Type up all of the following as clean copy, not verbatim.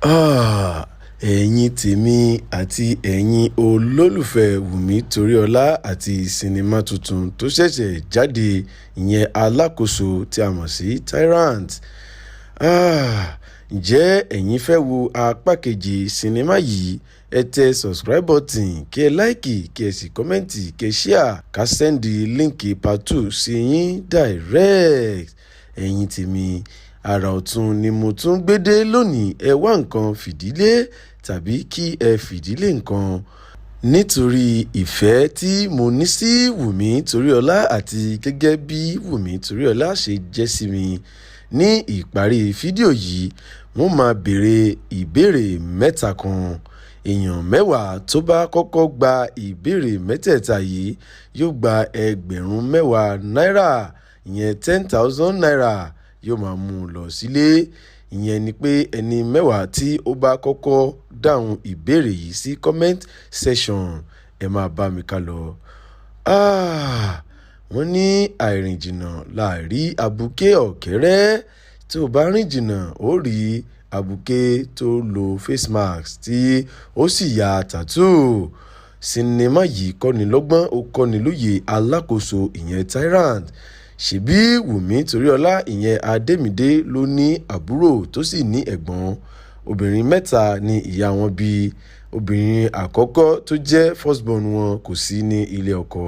Ẹ̀yin tèmi àti ẹ̀yin olólùfẹ́ Wùmí Toríọlá àti sinimá tuntun tó ṣẹ̀ṣẹ̀ jáde ìyẹn Alákòóso tí a mọ̀ sí Tyrant. Ǹjẹ́ ẹ̀yin fẹ́ wo apá kejì sinimá yìí? Ẹ tẹ subscribe button, kí ẹ láìkì, kí ẹ sì kọ́mẹ́ǹtì, kí ẹ ṣíà, ká sẹ́ndì líǹkì part 2 sí yín direct. Ẹ̀yin tèmi, àrà ọ̀tun ni mo tún gbé dé lónìí. Ẹ wá nǹkan fìdílé tàbí kí ẹ fìdílé nǹkan. Nítorí ìfẹ́ tí mo ní sí Wùmí Toríọlá àti gẹ́gẹ́ bí Wùmí Toríọlá ṣe jẹ́ sí mi, ní ìparí fídíò yìí wọ́n máa béèrè ìbéèrè mẹ́ta kan. Èèyàn 10 tó bá kọ́kọ́ gba ìbéèrè mẹ́tẹ̀ẹ̀ta yìí yóò gba ẹgbẹ̀rún 10 náírà, ìyẹn 10,000 naira yóò máa mú un lọ sílé. Ìyẹn ni pé ẹni 10 tí ó bá kọ́kọ́ dáhùn ìbéèrè yìí sí comment section. Ẹ máa bá mi ká lọ. Wọ́n ní àìrìn jìnnà láàrí abuké ọ̀kẹ́rẹ́. Tó o bá rìn jìnnà ó rí abuké tó lo face mask tí ó sì ya tattoo. Sinimá yìí kọ́ni lọ́gbọ́n, ó kọ́ni lóye. Alákòóso ìyẹn Tyrant. Ṣèbí Wùmí Toríọlá ìyẹn Adémídé ló ní àbúrò tó sì ní ẹ̀gbọ́n. Obìnrin 3 ni ìyá wọn bí. Obìnrin àkọ́kọ́ tó jẹ́ firstborn wọn kò sí ní ilé ọkọ.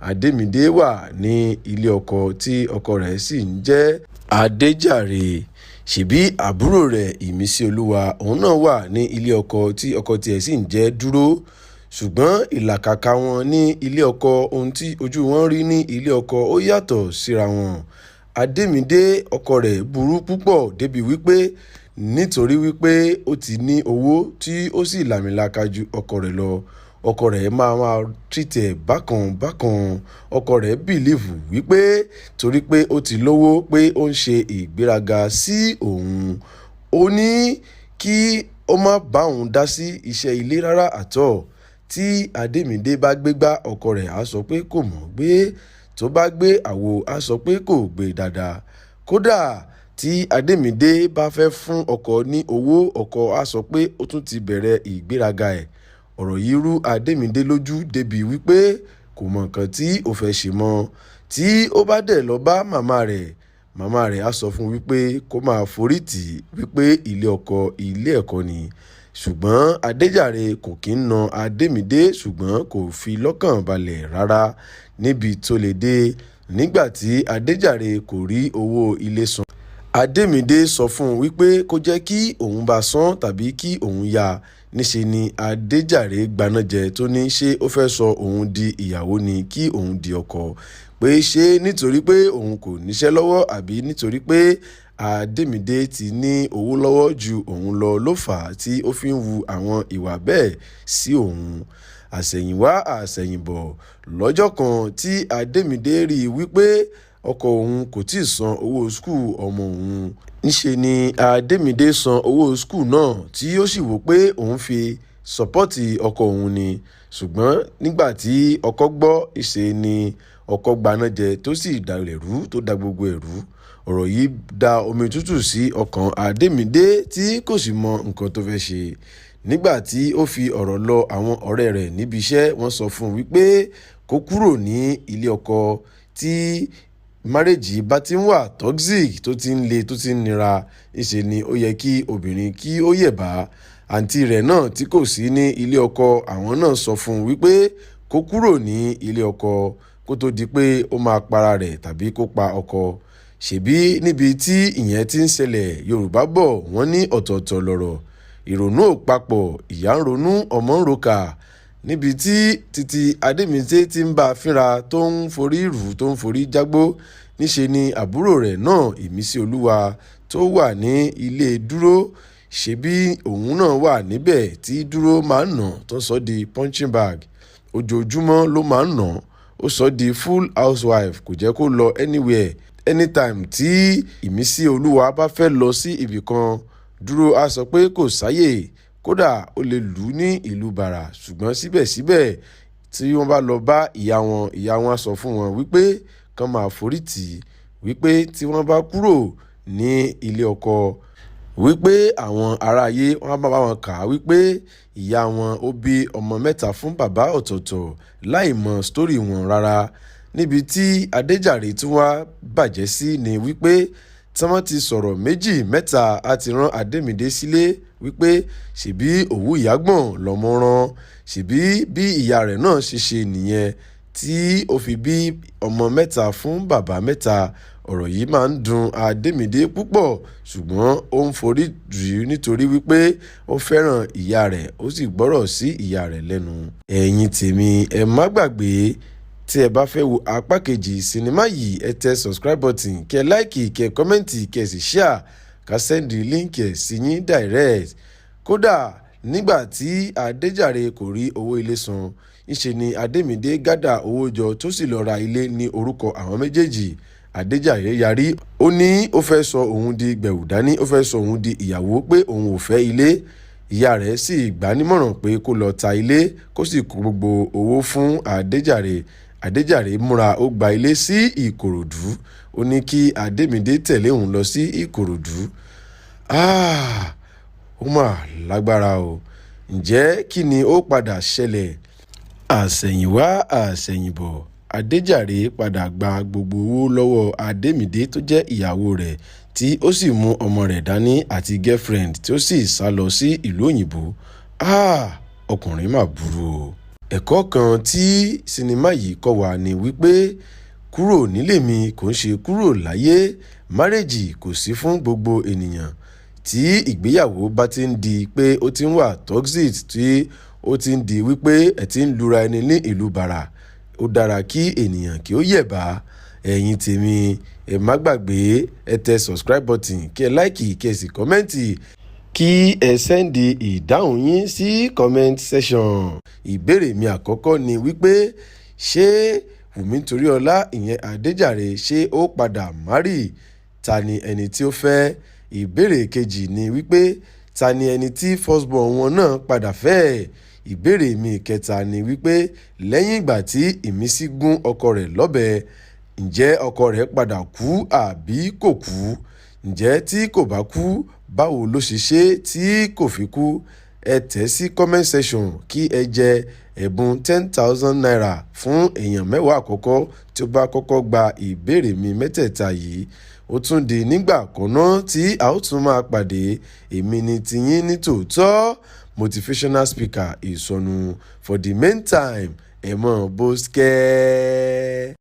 Adémídé wà ní ilé ọkọ tí ọkọ rẹ̀ sì ń jẹ́ Adéjàre. Ṣèbí àbúrò rẹ̀ Ìmísíolúwa òun náà wà ní ilé ọkọ tí ọkọ tiẹ̀ sì ń jẹ́ Dúró. Ṣùgbọ́n ìlàkàkà wọn ní ilé ọkọ, ohun tí ojú wọn rí ní ilé ọkọ ó yàtọ̀ síra wọn. Adémídé ọkọ rẹ̀ burú púpọ̀ débi wípé nítorí wípé ó ti ní owó tí ó sì làmìlaka ju ọkọ rẹ̀ lọ, ọkọ rẹ̀ máa treat ẹ̀ bákan bákan. Ọkọ rẹ̀ bìlíìfù wípé torí pé ó ti lówó pé ó ń ṣe ìgbéraga sí òun. Ó ní kí ó má bá òun dá sí iṣẹ́ ilé rárá àtọ̀. Tí Adémídé bá gbégbá, ọkọ rẹ̀ á sọ pé kò mọ̀ gbé. Tó bá gbé àwo, á sọ pé kò gbé dáadáa. Kódà tí Adémídé bá fẹ́ fún ọkọ ní owó, ọkọ á sọ pé ó tún ti bẹ̀rẹ̀ ìgbéraga ẹ̀. Ọ̀rọ̀ yìí rú Adémídé lójú débi wípé kò mọ nǹkan tí ó fẹ́ ṣe mọ́. Tí ó bá dẹ̀ lọ bá màmá rẹ̀ á sọ fún wípé kó máa forí tì wípé ilé ọkọ ilé ẹ̀kọ́ ni. Ṣùgbọ́n Adéjàre kò kí ń na Adémídé, ṣùgbọ́n kò fi lọ́kàn balẹ̀ rárá níbi tó lè dé. Nígbà tí Adéjàre kò rí owó ilé san, Adémídé sọ fún un wípé kó jẹ́ kí òun bá san tàbí kí òun yá. Níṣe ni Adéjàre gbanájẹ tó ní ṣé ó fẹ́ sọ òun di ìyàwó ni kí òun di ọkọ. Pé ṣé nítorí pé òun kò níṣẹ́ lọ́wọ́ àbí nítorí pé Adémídé ti ní owó lọ́wọ́ ju òun lọ ló fà á tí ó fi ń wu àwọn ìwà bẹ́ẹ̀ sí òun. Àsẹ̀yìnwá àsẹ̀yìnbọ̀, lọ́jọ́ kan tí Adémídé rí i wípé ọkọ òun kò tíì san owó skul ọmọ òun. Níṣe ni Adémídé san owó skul náà tí ó sì wò pé òun fi sọ́pọ́ọ̀tì ọkọ òun ni. Ṣùgbọ́n nígbà tí ọkọ gbọ́, ìṣe ni ọkọ gbanájẹ tó sì dalẹ̀ rú, tó da gbogbo ẹ̀rú. Ọ̀rọ̀ yìí da omi tútù sí ọkàn Adémídé tí kò sì mọ nǹkan tó fẹ́ ṣe. Nígbà tí ó fi ọ̀rọ̀ lọ àwọn ọ̀rẹ́ rẹ̀ níbi iṣẹ́, wọ́n sọ fún un wípé kó kúrò ní ilé ọkọ. Tí márèjì bá ti ń wà toxic, tó ti ń le, tó ti ń nira, ìṣe ni ó yẹ kí obìnrin kí ó yẹ̀bá. Àǹtí rẹ̀ náà tí kò sí ní ilé ọkọ, àwọn náà sọ fún un wípé kó kúrò ní ilé ọkọ kó tó di pé ó máa para rẹ̀ tàbí kó pa ọkọ. Ṣèbí níbi tí ìyẹn ti ń ṣẹlẹ̀, Yorùbá bọ̀ wọ́n ní ọ̀tọ̀ọ̀tọ̀ lọ̀rọ̀. Ìrònú ò papọ̀, ìyá ń ronú, ọmọ ń roka. Níbi tí títí Adémídé ti ń bá a fínra tó ń forí rù, tó ń forí jágbó, níṣe ni àbúrò rẹ̀ náà Ìmísíolúwa tó wà ní ilé Dúró. Ṣèbí òun náà wà níbẹ̀ tí Dúró máa ń nà tó sọ di punching bag. Ojoojúmọ́ ló máa ń nà. Ó sọ di full housewife, kò jẹ́ kó lọ anywhere. Anytime tí Ìmísíolúwa bá fẹ́ lọ sí ibì kan, Dúró á sọ pé kò sáyè. Kódà ó lè lù ú ní ìlú bàrà. Ṣùgbọ́n síbẹ̀síbẹ̀ tí wọ́n bá lọ bá ìyá wọn á sọ fún wọn wípé kán máa forí tì wípé tí wọ́n bá kúrò ní ilé ọkọ, wípé àwọn aráyé wọn bá wọn kà á wípé ìyá wọn ó bí ọmọ mẹ́ta fún bàbá ọ̀tọ̀ọ̀tọ̀ láì mọ sítórì wọn rárá. Níbi tí Adéjàre tí wọ́n bàjẹ́ sí ni wípé tí wọ́n ti sọ̀rọ̀ méjì mẹ́ta á ti rán Adémídé sílé wípé ṣèbí òwú ìyágbọ̀n lọ́mọ rán, ṣèbí bí ìyá rẹ̀ náà ṣe ṣe nìyẹn tí ó fi bí ọmọ mẹ́ta fún bàbá mẹ́ta. Ọ̀rọ̀ yìí máa ń dùn Adémídé púpọ̀ ṣùgbọ́n ó ń forí jù nítorí wípé ó fẹ́ràn ìyá rẹ̀ ó sì gbọ́rọ̀ sí ìyá rẹ̀ lẹ́nu. Ẹ̀yin tèmi ẹ má gbàgbé tí ẹ bá fẹ́ wo apá kejì sinimá yìí ẹ tẹ subscribe button kẹ́ láìkì kẹ́ kọ́mẹ́ǹtì kẹ́ sì share ká sẹ́ndì líǹkì ẹ̀ sí yín direct. Kódà nígbà tí Adéjàre kò rí owó ilé san ńṣe ni Adémídé gádà owó jọ tó sì lọ ra ilé ní orúkọ àwọn méjèèjì. Adéjàre yarí ó ní ó fẹ́ sọ òun di gbẹ̀wù dání, ó fẹ́ sọ òun di ìyàwó pé òun ò fẹ́ ilé. Ìyá rẹ̀ sì gbà á nímọ̀ràn pé kó lọ ta ilé kó sì kó gbogbo owó fún Adéjàre. Adéjàre múra ó gba ilé sí Ìkòròdú. Ó ní kí Adémídé tẹ̀lé òun lọ sí Ìkòròdú. Ó mà lágbára o. Ǹjẹ́ kí ni ó padà ṣẹlẹ̀? Àsẹ̀yìnwá àsẹ̀yìnbọ̀ Adéjàre padà gba gbogbo owó lọ́wọ́ Adémídé tó jẹ́ ìyàwó rẹ̀ tí ó sì mú ọmọ rẹ̀ dání àti girlfriend tí ó sì sá lọ sí ìlú òyìnbó. Ọkùnrin mà burú o. Ẹ̀kọ́ kan tí sinimá yìí kọ́ wa ni wípé kúrò nílé mi kò ń ṣe kúrò láyé. Márèjì kò sí fún gbogbo ènìyàn. Tí ìgbéyàwó bá ti ń di pé ó ti ń wà toxic, tí ó ti ń di wípé ẹ ti ń lura ẹni ní ìlú bàrà, ó dára kí ènìyàn kí ó yẹ̀bá. Ẹ̀yin tèmi ẹ má gbàgbé ẹ tẹ subscribe button kí ẹ láìkì kí ẹ sì kọ́mẹ́ǹtì kí ẹ sẹ́ndì ìdáhùn yín sí comment section. Ìbéèrè mi àkọ́kọ́ ni wípé ṣé Wùmí Toríọlá ìyẹn Adéjàre ṣé ó padà márì? Ta ni ẹni tí ó fẹ́? Ìbéèrè kejì ni wípé ta ni ẹni tí firstborn wọn náà padà fẹ́? Ìbéèrè mi kẹta ni wípé lẹ́yìn ìgbà tí Ìmísí gún ọkọ rẹ̀ lọ́bẹ, ǹjẹ́ ọkọ rẹ̀ padà kú àbí kò kú? Ǹjẹ́ tí kò bá kú, báwo ló ṣe ṣe tí kò fi kú? Ẹ tẹ̀ sí comment section kí ẹ jẹ ẹ̀bùn 10,000 naira fún èèyàn 10 àkọ́kọ́ tí ó bá kọ́kọ́ gba ìbéèrè mi mẹ́tẹ̀ẹ̀ta yìí. Ó tún di nígbà kan náà tí a ó tún máa pàdé. Èmi ni tiyín ní tòótọ́ motivational speaker Ìsọnù. For the meantime ẹ mọ̀ bó skẹ́.